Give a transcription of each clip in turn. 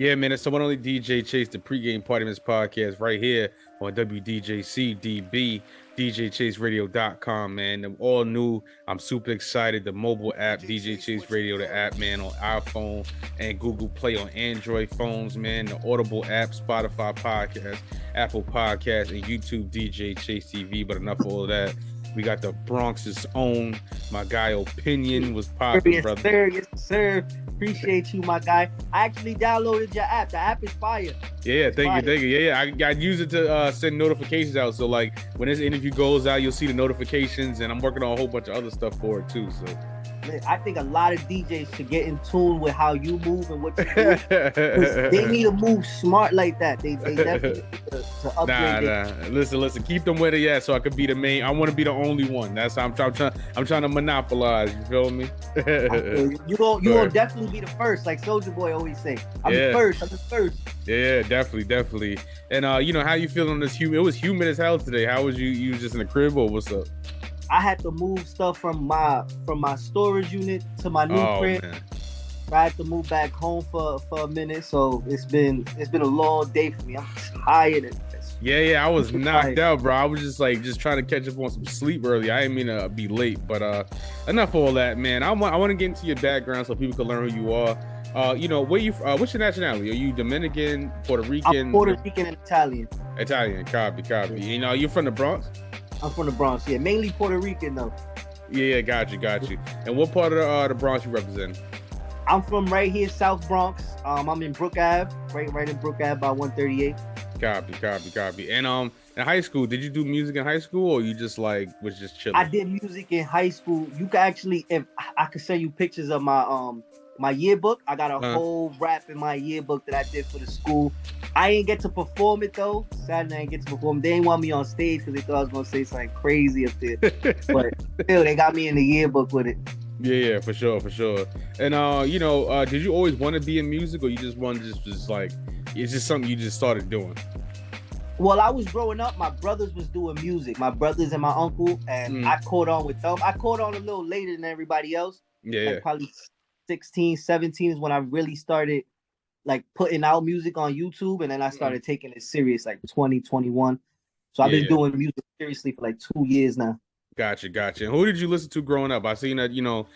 Yeah, man, it's the one only DJ Chase, the pregame party of this podcast right here on WDJCDB, DJChaseRadio.com, man. The all new. I'm super excited. The mobile app, DJ Chase Radio, the app, man, on iPhone and Google Play on Android phones, man. The Audible app, Spotify podcast, Apple podcast, and YouTube DJ Chase TV. But enough of all of that. We got the Bronx's own, my guy Opinion was popping, yes, brother. Sir, yes, sir. Appreciate you, my guy. I actually downloaded your app. The app is fire. Yeah, thank you. Yeah. I use it to send notifications out. So like when this interview goes out, you'll see the notifications, and I'm working on a whole bunch of other stuff for it too. So I think a lot of DJs should get in tune with how you move and what you do. They need to move smart like that. They definitely need to upgrade. Nah. Listen. Keep them with it, yeah. So I could be the main. I want to be the only one. That's how I'm trying to monopolize. You feel me? You gonna definitely be the first, like Soulja Boy always say. I'm the first. Yeah, definitely. And you know how you feeling on this? It was humid as hell today. How was you? You was just in the crib or what's up? I had to move stuff from my storage unit to my new crib. Man. I had to move back home for a minute, so it's been a long day for me. I'm tired. Yeah, I was knocked out, bro. I was just trying to catch up on some sleep early. I didn't mean to be late, but enough of all that, man. I want to get into your background so people can learn who you are. You know, what's your nationality? Are you Dominican, Puerto Rican? I'm Puerto Rican and Italian. Italian, copy. You know, you're from the Bronx? I'm from the Bronx, yeah. Mainly Puerto Rican, though. Yeah, got you. And what part of the Bronx you represent? I'm from right here, South Bronx. I'm in Brook Ave, right in Brook Ave by 138. Copy. And in high school, did you do music in high school, or you just was just chilling? I did music in high school. You can actually, if I could send you pictures of my yearbook. I got a whole rap in my yearbook that I did for the school. I ain't get to perform it though. Sadly, I ain't get to perform. They didn't want me on stage because they thought I was gonna say something crazy up there. But still, they got me in the yearbook with it. Yeah, for sure. And you know, did you always want to be in music, or you just want to just like it's just something you just started doing? Well, I was growing up. My brothers was doing music. My brothers and my uncle, and I caught on with them. I caught on a little later than everybody else. Yeah, probably 16, 17 is when I really started like putting out music on YouTube, and then I started taking it serious like 2021. So I've been doing music seriously for like 2 years now. Gotcha. And who did you listen to growing up? I seen that you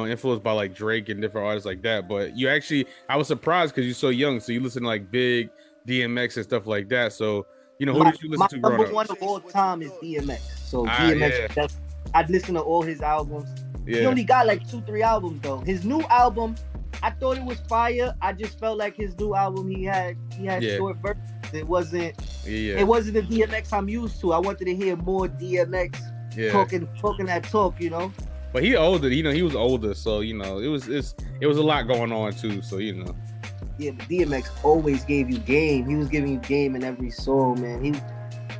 influenced by like Drake and different artists like that. But you actually, I was surprised because you're so young. So you listen to like Big, DMX and stuff like that. So who did you listen to growing up? My number one of all time is DMX. So DMX, I'd listen to all his albums. Yeah. He only got like 2-3 albums though. His new album, I thought it was fire. I just felt like his new album he had short verses. It wasn't the DMX I'm used to. I wanted to hear more DMX talking that talk, But he older, he was older, so it was a lot going on too. So Yeah, but DMX always gave you game. He was giving you game in every song, man.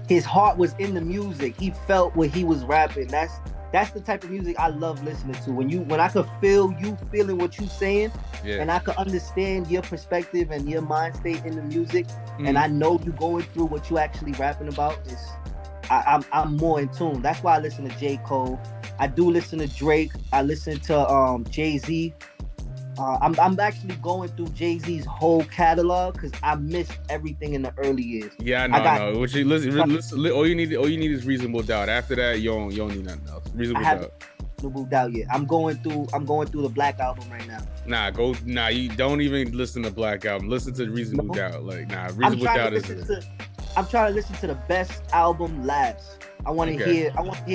His heart was in the music. He felt what he was rapping. That's the type of music I love listening to. When I could feel you feeling what you saying, and I could understand your perspective and your mind state in the music, and I know you going through what you actually rapping about. I'm more in tune. That's why I listen to J. Cole. I do listen to Drake. I listen to Jay-Z. I'm actually going through Jay-Z's whole catalog because I missed everything in the early years. Yeah, I know. Which listen, all you need is Reasonable Doubt. After that, you don't need nothing else. Reasonable Doubt. Yeah, I'm going through the Black album right now. You don't even listen to Black album. Listen to Reasonable Doubt. Reasonable Doubt is. I'm trying to listen to the best album last. I want to hear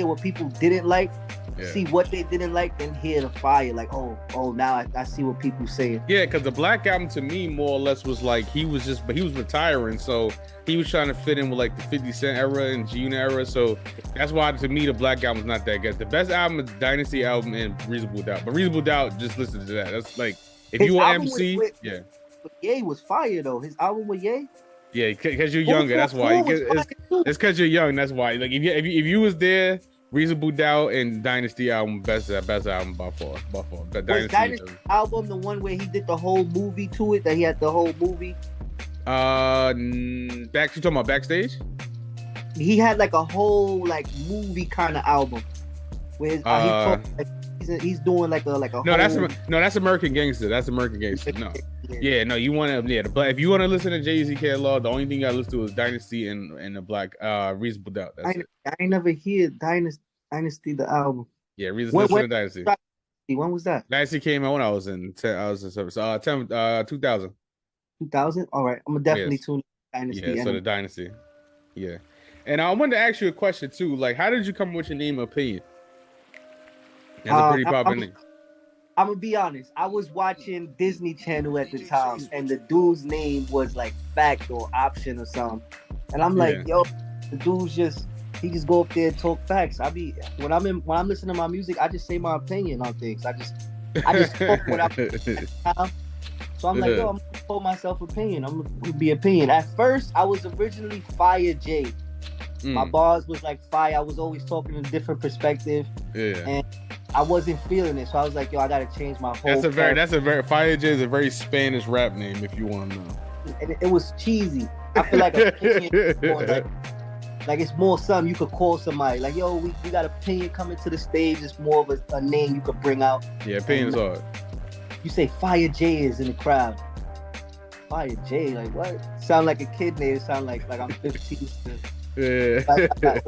what people didn't like. Yeah. See what they didn't like, then hear the fire. Like, now I see what people saying. Yeah, because the Black album to me more or less was like he was retiring, so he was trying to fit in with like the 50 Cent era and G-Unit era. So that's why to me the Black album's not that good. The best album is Dynasty album and Reasonable Doubt. But Reasonable Doubt, just listen to that. That's like if you were MC, But Ye was fire though. His album with Ye. Yeah, because you're younger. That's why. It's because you're young. That's why. Like if you was there. Reasonable Doubt and Dynasty album, best album by far. The Dynasty album, the one where he did the whole movie to it, that he had the whole movie. You talking about Backstage? He had like a whole like movie kind of album where he's doing like a. No, that's American Gangster. That's American Gangster. No, Yeah, no, you want to, the black. If you want to listen to Jay-Z catalog, the only thing you got to listen to is Dynasty and the Black Reasonable Doubt. That's it. I ain't never hear Dynasty the album. Yeah, Reasonable When Listen to Dynasty. when was that? Dynasty came out when I was in 2000. 2000. All right, I'm gonna definitely Yes. tune in Dynasty. Yeah, so the Dynasty. Yeah, and I wanted to ask you a question too. Like, how did you come up with your name, Opinion? That's a pretty popular name. I'm gonna be honest. I was watching Disney Channel at the time, and the dude's name was like Fact or Option or something. And I'm like, yo, the dude's he just go up there and talk facts. When I'm listening to my music, I just say my opinion on things. I just talk what I. So I'm like, yo, I'm gonna call myself Opinion. I'm gonna be Opinion. At first, I was originally Fire J. My bars was like fire. I was always talking in a different perspective. Yeah. And I wasn't feeling it, so I was like, "Yo, I gotta change my whole." That's a very Fire J is a very Spanish rap name, if you want to know. And it was cheesy. I feel like Opinion is more like it's more something you could call somebody. Like, yo, we got Opinion coming to the stage. It's more of a name you could bring out. Yeah, Opinion's hard. You say Fire J is in the crowd. Fire J, like what? Sound like a kid name. Sound like I'm 15. Yeah. I gotta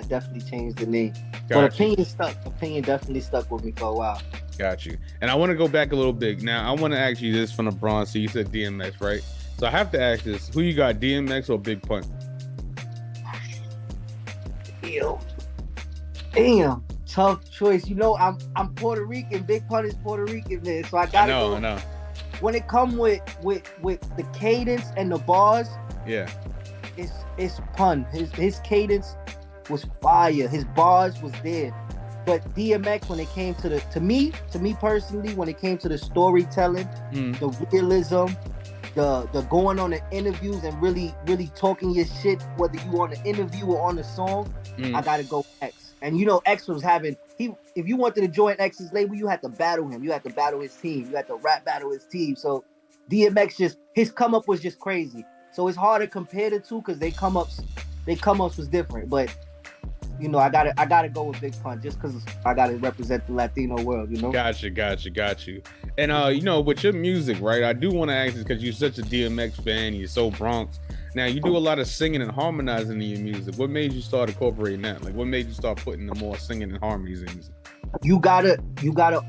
definitely change the name. But Opinion stuck. Opinion definitely stuck with me for a while. Got you. And I want to go back a little bit. Now, I want to ask you this from the Bronx. So you said DMX, right? So I have to ask this. Who you got, DMX or Big Pun? Damn. Tough choice. You know, I'm Puerto Rican. Big Pun is Puerto Rican, man. So I gotta go. I know. When it come with the cadence and the bars, yeah. It's Pun. His cadence was fire. His bars was there. But DMX, when it came to me personally, when it came to the storytelling, the realism, the going on the interviews and really talking your shit, whether you on the interview or on the song, I gotta go X. And you know, X was having if you wanted to join X's label, you had to battle him. You had to battle his team. You had to rap battle his team. So DMX his come up was just crazy. So it's hard to compare the two because they come ups was different. But you know, I gotta go with Big Pun just because I gotta represent the Latino world. You know. Got you. And you know, with your music, right? I do want to ask this because you're such a DMX fan. You're so Bronx. Now you do a lot of singing and harmonizing in your music. What made you start incorporating that? Like, what made you start putting the more singing and harmonies in music? You gotta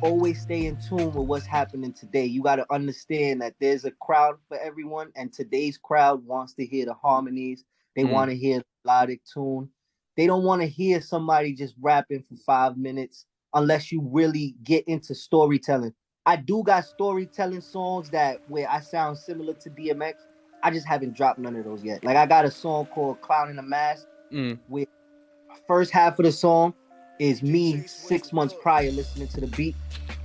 always stay in tune with what's happening today. You gotta understand that there's a crowd for everyone, and today's crowd wants to hear the harmonies. They want to hear the melodic tune. They don't want to hear somebody just rapping for 5 minutes unless you really get into storytelling. I do got storytelling songs where I sound similar to DMX. I just haven't dropped none of those yet. Like I got a song called Clown in a Mask, where first half of the song is me 6 months prior listening to the beat.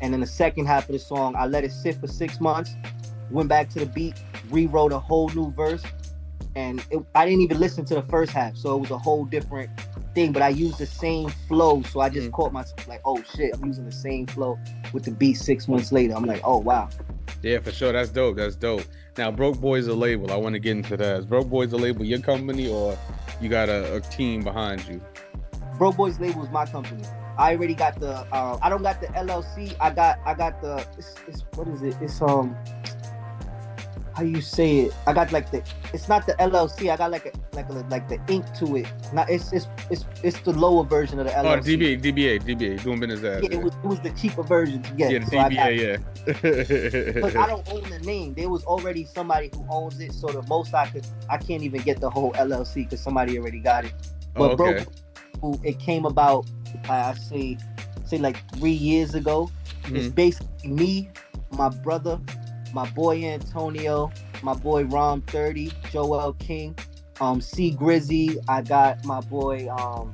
And then the second half of the song, I let it sit for 6 months, went back to the beat, rewrote a whole new verse. And I didn't even listen to the first half. So it was a whole different thing, but I used the same flow. So I just caught myself like, oh shit, I'm using the same flow with the beat 6 months later. I'm like, oh wow. Yeah, for sure. That's dope. Now, Broke Boys a label. I want to get into that. Is Broke Boys a label your company or you got a team behind you? Broke Boys label is my company. I already got the I don't got the LLC. I got the it's what is it? It's how you say it? I got like it's not the LLC. I got like the ink to it. Not it's the lower version of the LLC. Oh, DBA, doing business as. Yeah, it was the cheaper version to get. Yeah, the DBA, yeah. But I don't own the name. There was already somebody who owns it. So the most I can't even get the whole LLC because somebody already got it. But it came about, I say like 3 years ago. It's basically me, my brother, my boy Antonio, my boy Rom 30, Joel King, C Grizzy. I got my boy, I'm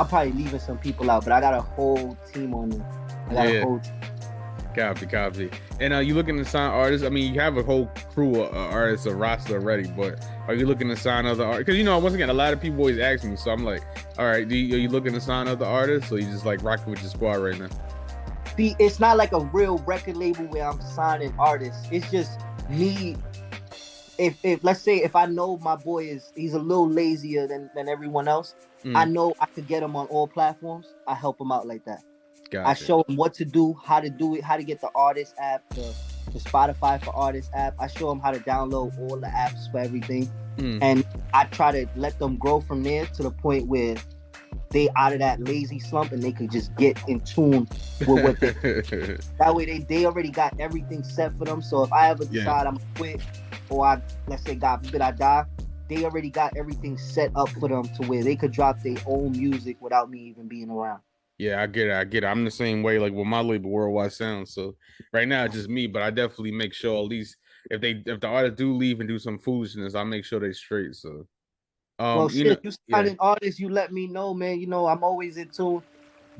probably leaving some people out, but I got a whole team on me. I got a whole team. Copy. And you looking to sign artists? I mean, you have a whole crew of artists, a roster already, but are you looking to sign other artists? Because, you know, once again, a lot of people always ask me, so I'm like, all right, are you looking to sign other artists, or you just like rocking with your squad right now? See, it's not like a real record label where I'm signing artists. It's just me. If let's say if I know my boy he's a little lazier than everyone else, I know I could get him on all platforms. I help him out like that. Gotcha. I show him what to do, how to do it, how to get the artist app, the Spotify for Artists app. I show them how to download all the apps for everything. Mm. And I try to let them grow from there to the point where they out of that lazy slump and they could just get in tune with what they that way they already got everything set for them. So if I ever decide I'm gonna quit, or let's say God forbid I die, they already got everything set up for them to where they could drop their own music without me even being around. Yeah, I get it. I'm the same way, like with my label, Worldwide Sound. So right now it's just me, but I definitely make sure at least if the artists do leave and do some foolishness, I make sure they straight. So Well, you shit, know, you sign an artist, you let me know, man. You know, I'm always in tune.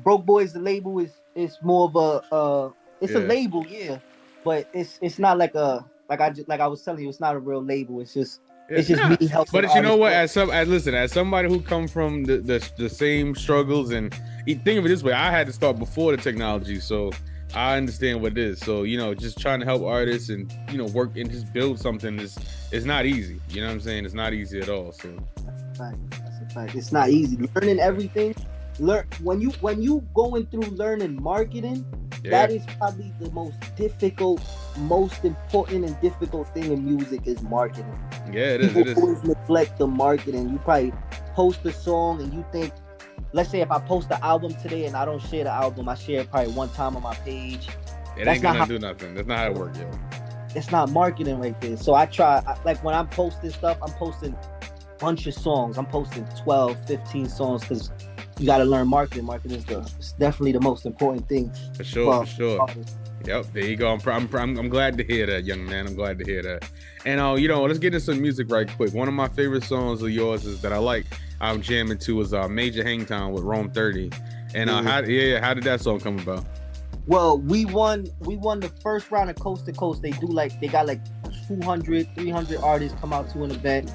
Broke Boys, the label is more of a it's a label, yeah, but it's not like I was telling you, it's not a real label. It's just me helping. But you know what? Artists As somebody who come from the same struggles, and think of it this way, I had to start before the technology, so I understand what it is. So just trying to help artists and work and just build something is not easy. You know what I'm saying? It's not easy at all. So that's a fact. It's not easy learning everything. When you going through learning marketing, that is probably the most difficult, most important and difficult thing in music is marketing. Yeah, it is. People always neglect the marketing. You probably post a song and you think, let's say if I post the album today and I don't share the album, I share it probably one time on my page. It ain't gonna do nothing. That's not how it works, yo. It's not marketing right there. So I try, like when I'm posting stuff, I'm posting a bunch of songs. I'm posting 12, 15 songs because you got to learn marketing. Marketing is definitely the most important thing. For sure. Yep, there you go. I'm glad to hear that, young man. I'm glad to hear that. And let's get into some music right quick. One of my favorite songs of yours is that I like. I'm jamming to is Major Hangtown with Rome 30. And how did that song come about? Well, we won the first round of Coast to Coast. They got like 200, 300 artists come out to an event.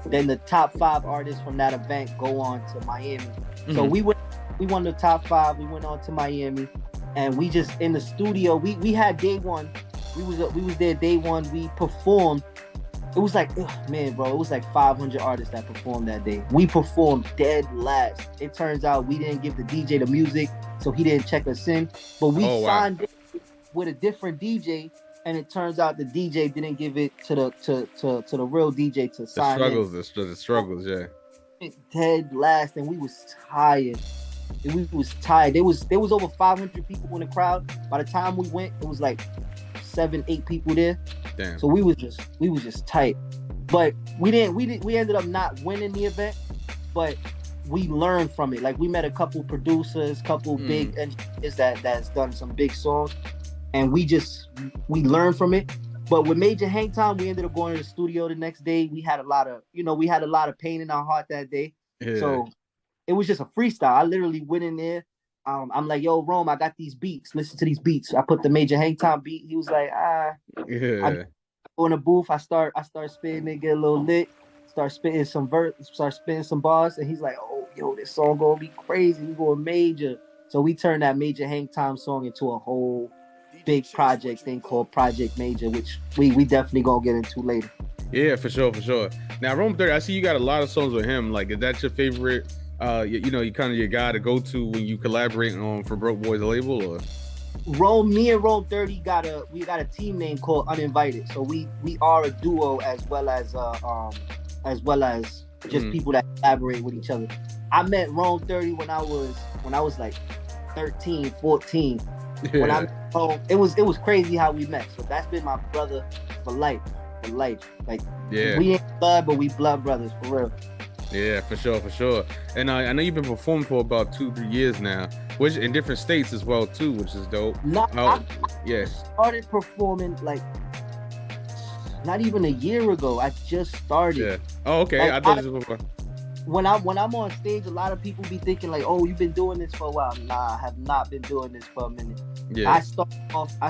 Then the top 5 artists from that event go on to Miami. Mm-hmm. So we won the top 5. We went on to Miami, and we just in the studio. We had day one. We was there day one. We performed. It was like, man, bro, it was like 500 artists that performed that day. We performed dead last. It turns out we didn't give the DJ the music, so he didn't check us in. But we signed it with a different DJ, and it turns out the DJ didn't give it to the real DJ to sign in. The struggles, yeah. Dead last, and we was tired. There was over 500 people in the crowd. By the time we went, it was like 7-8 people there. Damn. So we was just tight. But we ended up not winning the event, but we learned from it. Like we met a couple producers, couple big engineers that's done some big songs, and we learned from it. But with Major Hangtown, we ended up going to the studio the next day. We had a lot of pain in our heart that day. Yeah. So it was just a freestyle. I literally went in there. I'm like, yo, Rome, I got these beats. Listen to these beats. I put the Major Hangtown beat. He was like, Yeah. I go in the booth. I start spitting it, get a little lit. Start spitting some bars. And he's like, oh, yo, this song gonna be crazy. We going major. So we turned that Major Hangtown song into a whole big project thing called Project Major, which we definitely gonna get into later. Yeah, for sure. Now, Rome 30, I see you got a lot of songs with him. Like, is that your favorite? You kind of your guy to go to when you collaborate on for Broke Boys label, or? Me and Rome 30 got a team name called Uninvited. So we are a duo as well as just people that collaborate with each other. I met Rome 30 when I was like 13, 14. Yeah. It was crazy how we met. So that's been my brother for life. Like, yeah, we ain't blood, but we blood brothers for real. Yeah, for sure. And I know you've been performing for about 2-3 years now, which in different states as well too, which is dope. I started performing like not even a year ago. I just started. Yeah. Oh, okay. I thought this was before. When I'm on stage, a lot of people be thinking like, "Oh, you've been doing this for a while." Nah, I have not been doing this for a minute. Yeah. I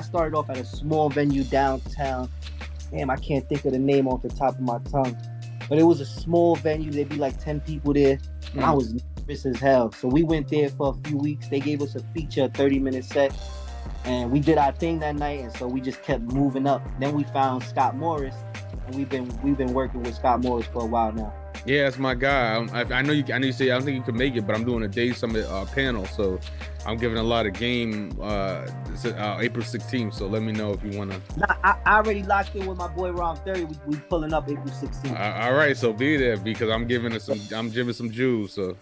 started off at a small venue downtown. Damn, I can't think of the name off the top of my tongue. But it was a small venue. There'd be like 10 people there. And I was nervous as hell. So we went there for a few weeks. They gave us a feature, 30-minute set. And we did our thing that night. And so we just kept moving up. Then we found Scott Morris. And we've been working with Scott Morris for a while now. Yeah, that's my guy. I know you. I know you say I don't think you can make it, but I'm doing a Day Summit panel, so I'm giving a lot of game. April 16th. So let me know if you wanna. Nah, I already locked in with my boy Ron 30. We pulling up April 16th. All right, so be there because I'm giving some. I'm giving some Jews. So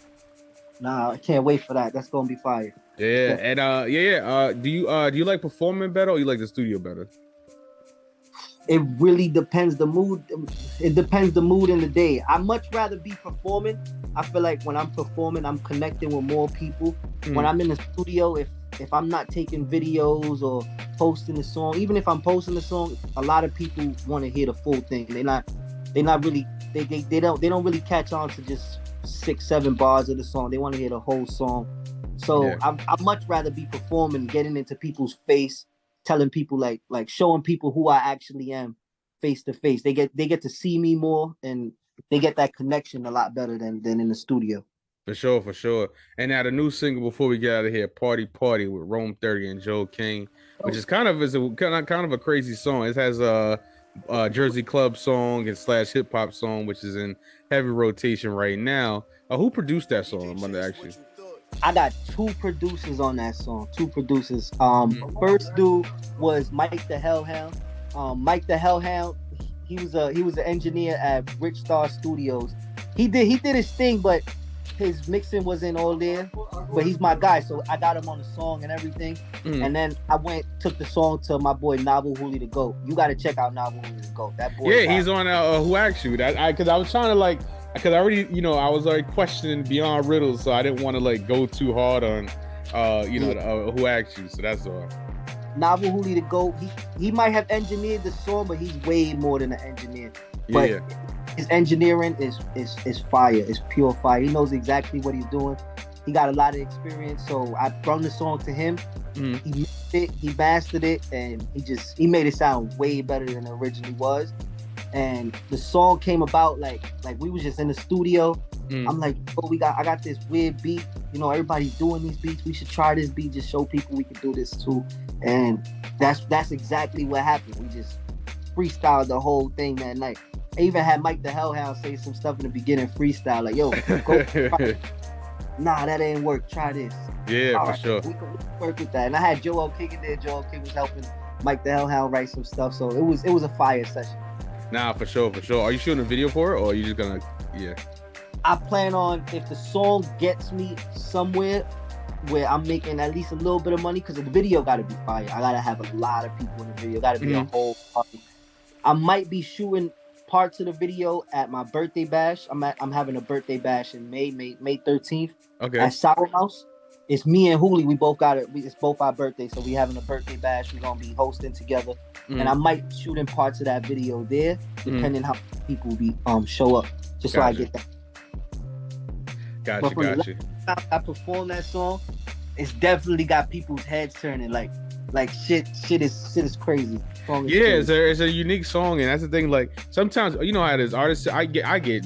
Nah, I can't wait for that. That's gonna be fire. yeah, and do you like performing better or you like the studio better? It really depends the mood. It depends the mood in the day. I much rather be performing. I feel like when I'm performing, I'm connecting with more people. When I'm in the studio, if I'm not taking videos or posting the song, even if I'm posting the song, a lot of people want to hear the full thing. They're not really they don't really catch on to just 6-7 bars of the song. They want to hear the whole song. So Yeah. I'd much rather be performing, getting into people's face, telling people like showing people who I actually am face to face. They get to see me more and they get that connection a lot better than in the studio. For sure, for sure. And now the new single before we get out of here, "Party Party" with Rome 30 and Joe King, which is kind of a crazy song. It has a Jersey Club song and / hip hop song, which is in heavy rotation right now. Who produced that song? I'm gonna ask you. I got 2 producers on that song. 2 producers. First dude was Mike the Hellhound. Mike the Hellhound. He was an engineer at Rich Star Studios. He did his thing, but his mixing wasn't all there. But he's my guy, so I got him on the song and everything. And then I took the song to my boy Nabu Huli the Goat. You got to check out Nabu Huli the Goat. That boy. Yeah, he's on Who Asked You. Because I was trying to because I already, I was already questioning Beyond Riddles, so I didn't want to go too hard on, Who Asked You. So that's all. Nabu Huli the Goat. He might have engineered the song, but he's way more than an engineer. But Yeah. his engineering is fire. It's pure fire. He knows exactly what he's doing. He got a lot of experience, so I brought the song to him. He mixed it, he mastered it, and he made it sound way better than it originally was. And the song came about like we was just in the studio. I'm like, I got this weird beat. Everybody's doing these beats. We should try this beat. Just show people we can do this too. And that's exactly what happened. We just freestyled the whole thing that night. I even had Mike the Hellhound say some stuff in the beginning, freestyle, like, yo, go try it. Nah, that ain't work. Try this. Yeah, All for right, sure. we can work with that. And I had Joel King in there. Joel King was helping Mike the Hellhound write some stuff. So it was a fire session. Nah, for sure, for sure. Are you shooting a video for it, or are you just gonna? Yeah. I plan on, if the song gets me somewhere where I'm making at least a little bit of money, because the video got to be fire. I got to have a lot of people in the video. Got to be a whole party. I might be shooting parts of the video at my birthday bash. I'm having a birthday bash in May 13th. Okay. At Sour House. It's me and Hooli. We both got it. It's both our birthdays, so we having a birthday bash. We're gonna be hosting together, and I might be shooting parts of that video there, depending how people be show up. Just so I get that. Got you. I perform that song. It's definitely got people's heads turning. Like shit is crazy. It's a unique song, and that's the thing. Like sometimes, you know how it is. Artists, I get.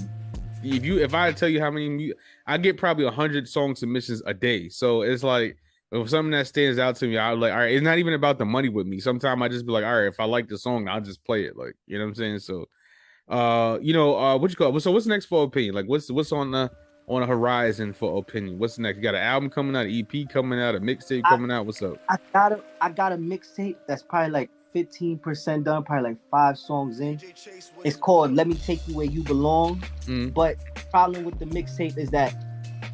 If I tell you how many, I get probably 100 song submissions a day. So it's like if something that stands out to me, I'm like, all right, it's not even about the money with me. Sometimes I just be like, all right, if I like the song, I'll just play it. Like, you know what I'm saying? So, what you call it? So what's next for Opinion? Like, what's on the horizon for Opinion? What's next? You got an album coming out, an EP coming out, a mixtape coming out. What's up? I got a mixtape that's probably like 15% done, probably like 5 songs in. It's called "Let Me Take You Where You Belong." But the problem with the mixtape is that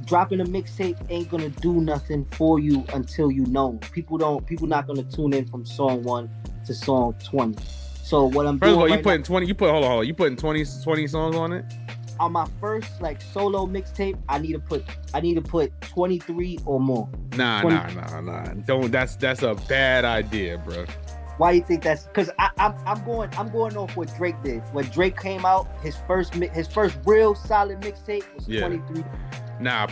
dropping a mixtape ain't gonna do nothing for you until you know. People not gonna tune in from song 1 to song 20. So what I'm doing? First of all, you right putting now, 20. You putting 20 songs on it? On my first solo mixtape, I need to put 23 or more. Nah. Don't. That's a bad idea, bro. Why you think that's? Because I'm going off what Drake did. When Drake came out, his first real solid mixtape was 23. Nah,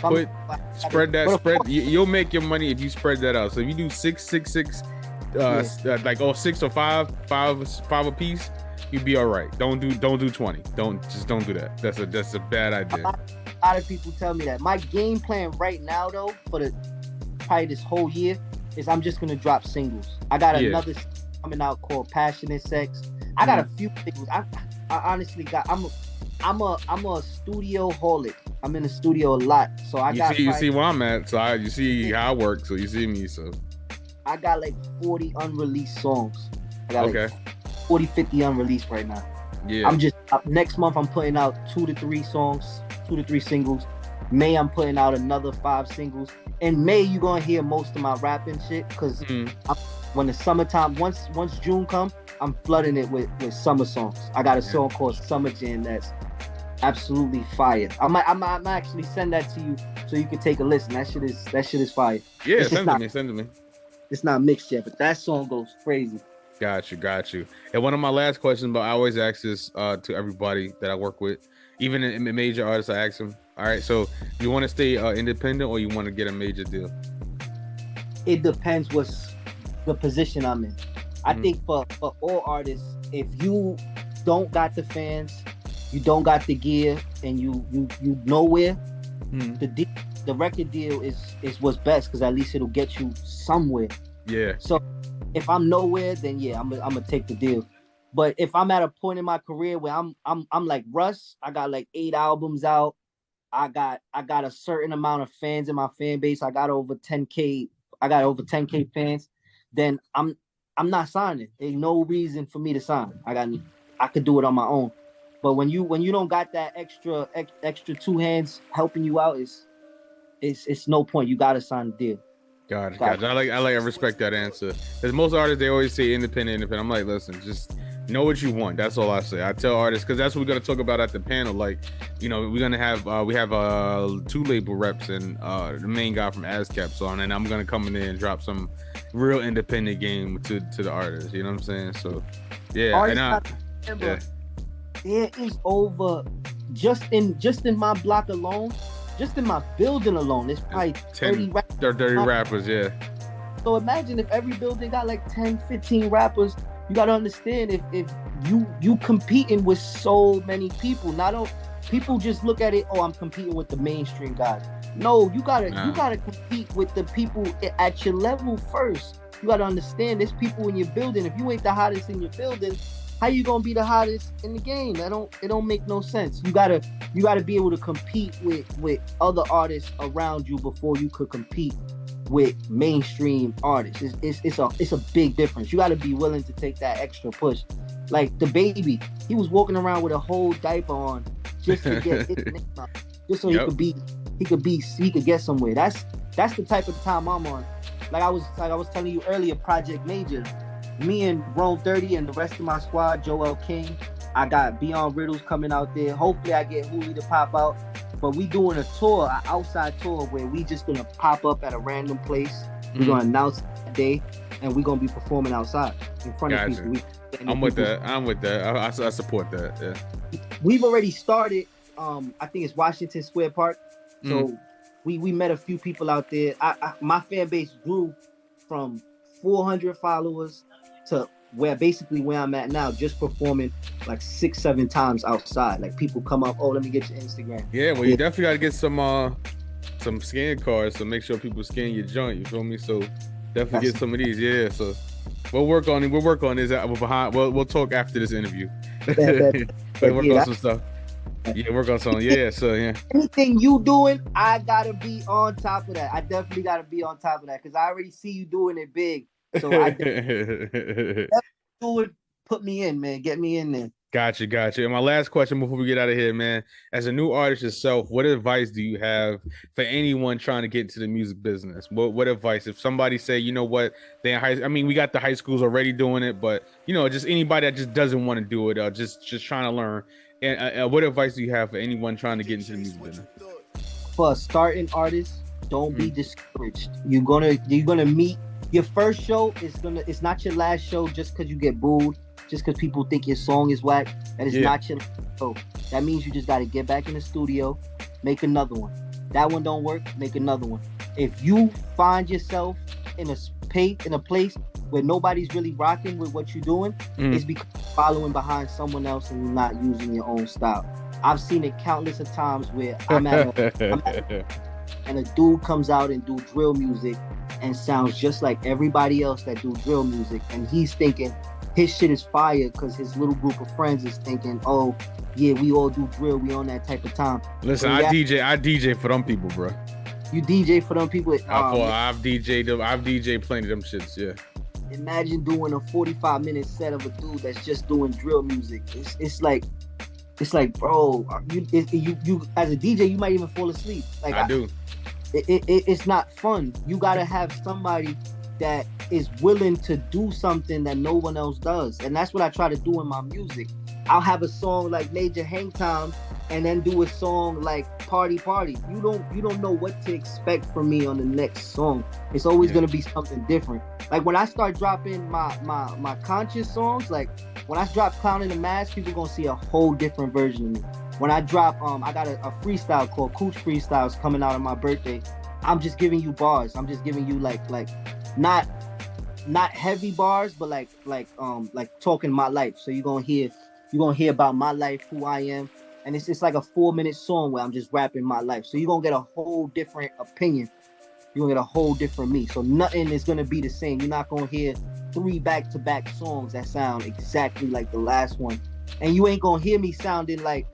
spread that. You'll make your money if you spread that out. So if you do 6, 6, 6, 6 or 5 a piece, you'd be all right. Don't do 20. Don't do that. That's a bad idea. A lot of people tell me that. My game plan right now, though, for probably this whole year, is I'm just gonna drop singles. I got another coming out called Passionate Sex. I got a few singles. I honestly got. I'm a studio holic. I'm in the studio a lot, so you see where I'm at. So you see how I work. So you see me. So I got like 40 unreleased songs. I got okay. like 40, 50 unreleased right now. Yeah. I'm just next month I'm putting out 2 to 3 songs, 2 to 3 singles. May I'm putting out another 5 singles. In May you're gonna hear most of my rapping shit because when the summertime, once June come, I'm flooding it with summer songs. I got a song called Summer Jam that's absolutely fire. I might actually send that to you so you can take a listen. That shit is fire. Yeah, send to me. It's not mixed yet, but that song goes crazy. Got you. And one of my last questions, but I always ask this to everybody that I work with, even in major artists, I ask them, all right, so you want to stay independent or you want to get a major deal? It depends what's the position I'm in. I think for all artists, if you don't got the fans, you don't got the gear, and you nowhere, the record deal is what's best because at least it'll get you somewhere. Yeah. So if I'm nowhere, then yeah, I'm gonna take the deal. But if I'm at a point in my career where I'm like Russ, I got like 8 albums out. I got a certain amount of fans in my fan base. I got over 10K fans. Then I'm not signing. There's no reason for me to sign. I could do it on my own. But when you don't got that extra 2 hands helping you out, it's no point. You gotta sign the deal. Got it. I respect that answer. Because most artists, they always say independent. I'm like, listen, just know what you want. That's all I say. I tell artists, because that's what we're gonna talk about at the panel. Like, you know, we're gonna have 2 label reps and the main guy from ASCAP. So, and then I'm gonna come in there and drop some real independent game to the artists. You know what I'm saying? So, yeah. There is over just in my block alone. Just in my building alone, there's probably 30 rappers, yeah. So imagine if every building got like 10, 15 rappers. You gotta understand if you competing with so many people. People just look at it, oh, I'm competing with the mainstream guys. No, you gotta compete with the people at your level first. You gotta understand there's people in your building. If you ain't the hottest in your building, how you gonna be the hottest in the game? It don't make no sense. You gotta be able to compete with other artists around you before you could compete with mainstream artists. It's a big difference. You gotta be willing to take that extra push. Like the baby, he was walking around with a whole diaper on just to get his name out, just so he could get somewhere. That's the type of time I'm on. Like I was telling you earlier, Project Major. Me and Rome 30 and the rest of my squad, Joel King. I got Beyond Riddles coming out there. Hopefully I get Hooli to pop out. But we doing a tour, an outside tour where we just gonna pop up at a random place. We're gonna announce that day and we're gonna be performing outside in front of people. I'm with that. I support that. Yeah. We've already started. I think it's Washington Square Park. So we met a few people out there. My fan base grew from 400 followers to where I'm at now, just performing like 6-7 times outside. Like people come up, oh, let me get your Instagram. Yeah, well, you definitely gotta get some scan cards to make sure people scan your joint. You feel me? So definitely get some of these. Yeah. So we'll work on it. We'll work on this. We'll talk after this interview. We'll work on some stuff. Yeah, work on something. Yeah. So yeah. Anything you doing, I gotta be on top of that. I definitely gotta be on top of that because I already see you doing it big. So I do it. Put me in, man. Get me in there. Gotcha. And my last question before we get out of here, man. As a new artist yourself, what advice do you have for anyone trying to get into the music business? What advice? If somebody say, you know what, they in high, I mean, we got the high schools already doing it, but you know, just anybody that just doesn't want to do it, just trying to learn. And what advice do you have for anyone trying to get into the music business? For a starting artist, don't be discouraged. You're gonna meet. Your first show it's not your last show just because you get booed, just because people think your song is whack. That is not your show. That means you just got to get back in the studio, make another one. That one don't work, make another one. If you find yourself in a place where nobody's really rocking with what you're doing, it's because you're following behind someone else and you're not using your own style. I've seen it countless of times where I'm at and a dude comes out and do drill music and sounds just like everybody else that do drill music, and he's thinking, his shit is fire because his little group of friends is thinking, oh yeah, we all do drill, we on that type of time. Listen, So, I DJ for them people, bro. You DJ for them people. I've DJ plenty of them shits, yeah. Imagine doing a 45-minute set of a dude that's just doing drill music. It's like, bro, you as a DJ, you might even fall asleep. Like I do. It's not fun. You gotta have somebody that is willing to do something that no one else does, and that's what I try to do in my music. I'll have a song like Major Hang Time, and then do a song like Party Party. You don't know what to expect from me on the next song. It's always gonna be something different. Like when I start dropping my conscious songs, like when I drop Clown in the Mask, people gonna see a whole different version of me. When I drop, I got a freestyle called Cooch Freestyles coming out on my birthday. I'm just giving you bars. I'm just giving you like not heavy bars, but like talking my life. So you're gonna hear about my life, who I am. And it's just like a 4-minute song where I'm just rapping my life. So you're gonna get a whole different opinion. You're gonna get a whole different me. So nothing is gonna be the same. You're not gonna hear 3 back-to-back songs that sound exactly like the last one. And you ain't gonna hear me sounding like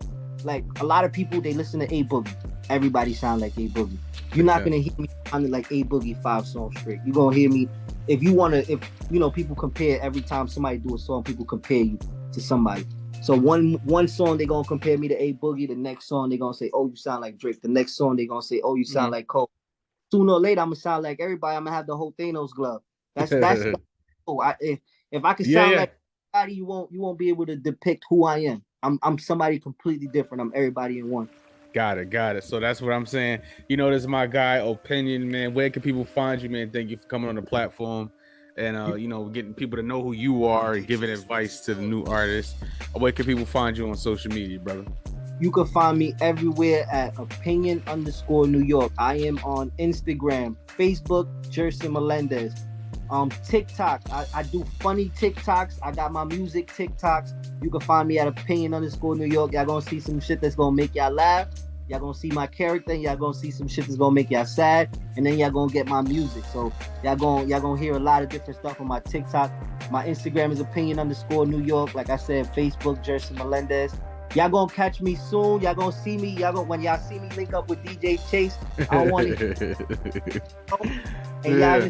a lot of people, they listen to A Boogie. Everybody sound like A Boogie. You're not gonna hear me sounding like A Boogie 5 songs straight. You're gonna hear me if people compare every time somebody do a song, people compare you to somebody. So one song they gonna compare me to A Boogie, the next song they gonna say, oh, you sound like Drake. The next song they gonna say, oh, you sound like Cole. Sooner or later I'm gonna sound like everybody. I'm gonna have the whole Thanos glove. That's if I could sound like everybody, you won't be able to depict who I am. I'm somebody completely different. I'm everybody in one. Got it. So that's what I'm saying. You know, this is my guy, Opinion, man. Where can people find you, man? Thank you for coming on the platform and, getting people to know who you are and giving advice to the new artists. Where can people find you on social media, brother? You can find me everywhere at opinion_New York. I am on Instagram, Facebook, Jerson Melendez. TikTok, I do funny TikToks. I got my music TikToks. You can find me at opinion_New York. Y'all gonna see some shit that's gonna make y'all laugh. Y'all gonna see my character. Y'all gonna see some shit that's gonna make y'all sad. And then y'all gonna get my music. So y'all gonna hear a lot of different stuff on my TikTok. My Instagram is opinion_New York. Like I said, Facebook, Jerson Melendez. Y'all gonna catch me soon. Y'all gonna see me. When y'all see me link up with DJ Chase, I don't want to. And y'all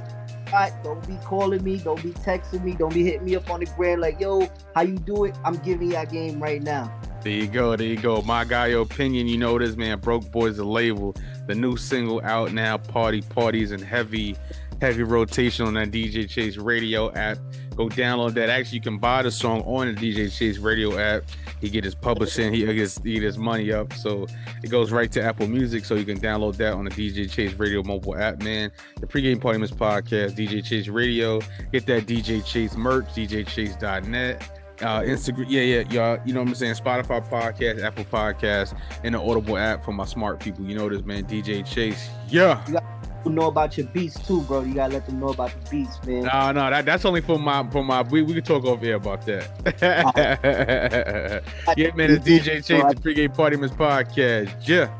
don't be calling me. Don't be texting me. Don't be hitting me up on the gram like, yo, how you do it? I'm giving y'all game right now. There you go. My guy, Opinion. You know this, man. Broke Boys, the label. The new single out now. Parties, and heavy rotation on that DJ Chase radio app. Go download that. Actually, you can buy the song on the DJ Chase radio app. He get his publishing. He gets his money up. So it goes right to Apple Music. So you can download that on the DJ Chase radio mobile app, man. The Pregame Party Miss Podcast, DJ Chase Radio. Get that DJ Chase merch, djchase.net. Instagram, y'all, you know what I'm saying? Spotify podcast, Apple Podcast, and the Audible app for my smart people. You know this, man. DJ Chase. Yeah. You got to know about your beats too, bro. You gotta let them know about the beats, man. No, that's only for my we can talk over here about that. Yeah, man, it's DJ Chase, the Pregame Party Miss Podcast. Yeah.